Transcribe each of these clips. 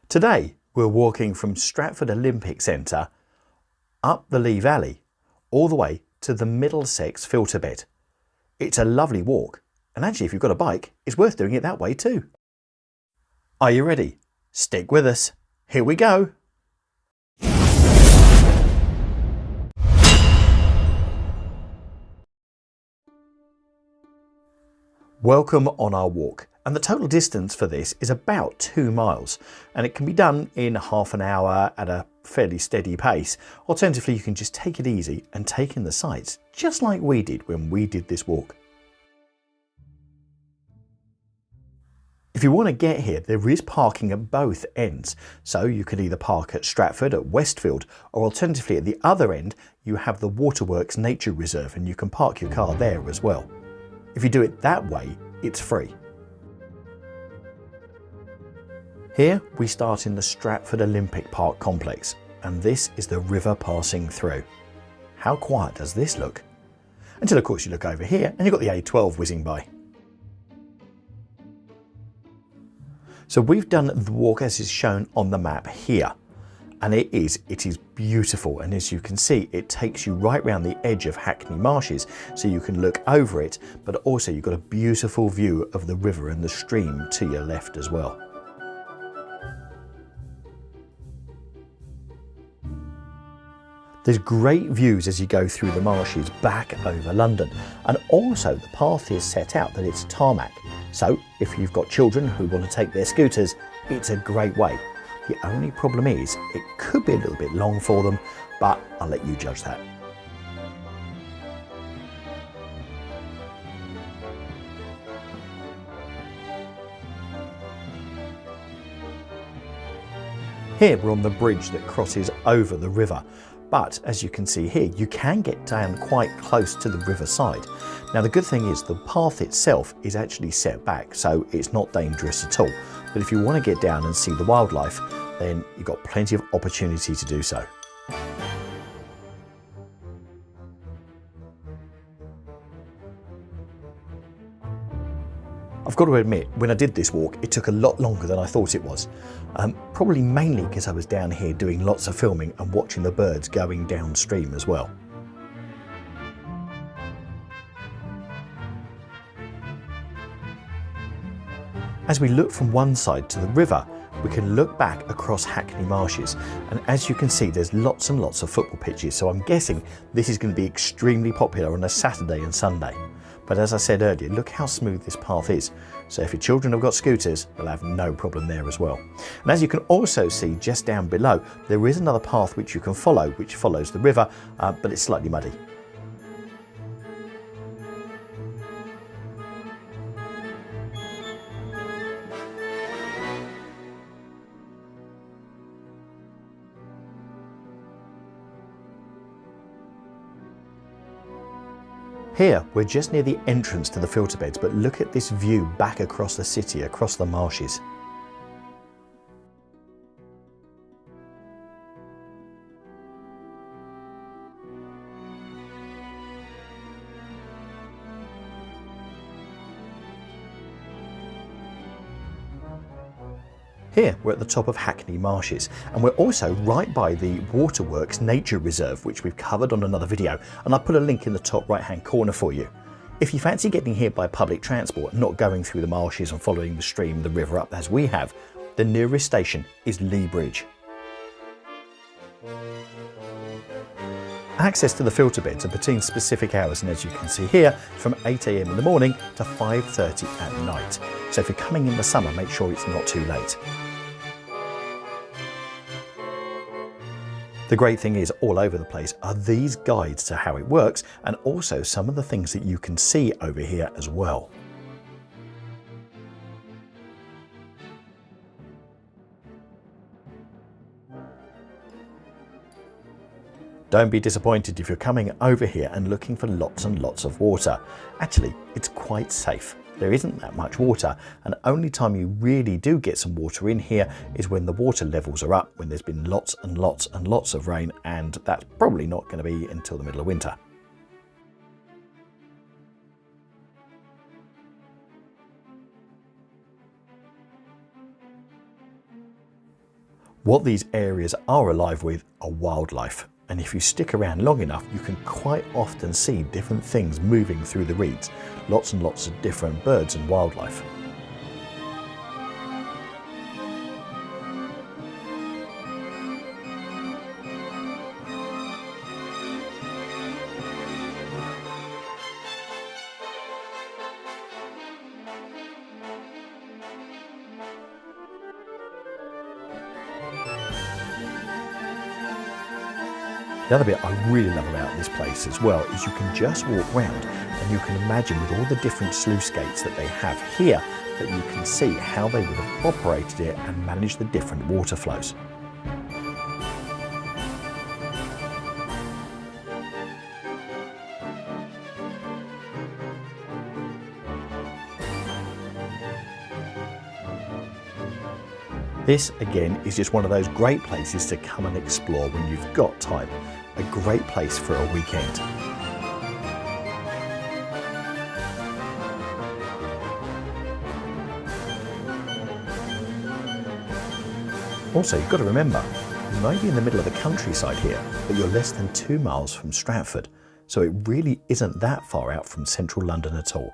Today we're walking from Stratford Olympic Centre up the Lea Valley all the way to the Middlesex Filter Bed. It's a lovely walk, and actually if you've got a bike it's worth doing it that way too. Are you ready? Stick with us. Here we go. Welcome on our walk, and the total distance for this is about 2 miles, and it can be done in half an hour at a fairly steady pace. Alternatively, you can just take it easy and take in the sights, just like we did when we did this walk. If you want to get here, there is parking at both ends, so you can either park at Stratford at Westfield, or alternatively at the other end you have the Waterworks Nature Reserve and you can park your car there as well. If you do it that way, it's free. Here we start in the Stratford Olympic Park complex, and this is the river passing through. How quiet does this look? Until of course you look over here and you've got the A12 whizzing by. So we've done the walk as is shown on the map here, and it is beautiful, and as you can see it takes you right round the edge of Hackney Marshes, so you can look over it, but also you've got a beautiful view of the river and the stream to your left as well. There's great views as you go through the marshes back over London, and also the path is set out that it's tarmac, so if you've got children who want to take their scooters, it's a great way. The only problem is it could be a little bit long for them, but I'll let you judge that. Here we're on the bridge that crosses over the river, but as you can see here you can get down quite close to the river side. Now the good thing is the path itself is actually set back, so it's not dangerous at all, but if you want to get down and see the wildlife, then you've got plenty of opportunity to do so. I've got to admit, when I did this walk, it took a lot longer than I thought it was. Probably mainly because I was down here doing lots of filming and watching the birds going downstream as well. As we look from one side to the river, we can look back across Hackney Marshes, and as you can see there's lots and lots of football pitches, so I'm guessing this is going to be extremely popular on a Saturday and Sunday. But as I said earlier, look how smooth this path is, so if your children have got scooters, they'll have no problem there as well. And as you can also see just down below, there is another path which you can follow, which follows the river, but it's slightly muddy. Here, we're just near the entrance to the filter beds, but look at this view back across the city, across the marshes. Here we're at the top of Hackney Marshes, and we're also right by the Waterworks Nature Reserve, which we've covered on another video, and I'll put a link in the top right hand corner for you. If you fancy getting here by public transport, not going through the marshes and following the stream, the river up as we have, the nearest station is Lea Bridge. Access to the filter beds are between specific hours, and as you can see here, from 8 AM in the morning to 5:30 at night. So if you're coming in the summer, make sure it's not too late. The great thing is, all over the place are these guides to how it works, and also some of the things that you can see over here as well. Don't be disappointed if you're coming over here and looking for lots and lots of water. Actually, it's quite safe. There isn't that much water, and the only time you really do get some water in here is when the water levels are up, when there's been lots and lots and lots of rain, and that's probably not going to be until the middle of winter. What these areas are alive with are wildlife. And if you stick around long enough, you can quite often see different things moving through the reeds. Lots and lots of different birds and wildlife. The other bit I really love about this place as well is you can just walk round and you can imagine with all the different sluice gates that they have here that you can see how they would have operated it and managed the different water flows. This again is just one of those great places to come and explore when you've got time. A great place for a weekend. Also, you've got to remember, you may be in the middle of the countryside here, but you're less than 2 miles from Stratford, so it really isn't that far out from central London at all.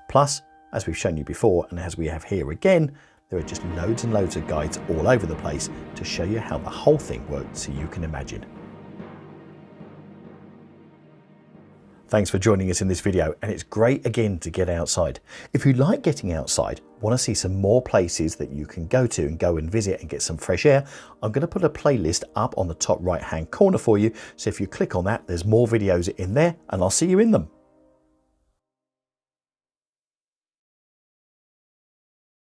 Plus, as we've shown you before, and as we have here again, there are just loads and loads of guides all over the place to show you how the whole thing worked so you can imagine. Thanks for joining us in this video, and it's great again to get outside. If you like getting outside, want to see some more places that you can go to and go and visit and get some fresh air, I'm going to put a playlist up on the top right hand corner for you. So if you click on that, there's more videos in there and I'll see you in them.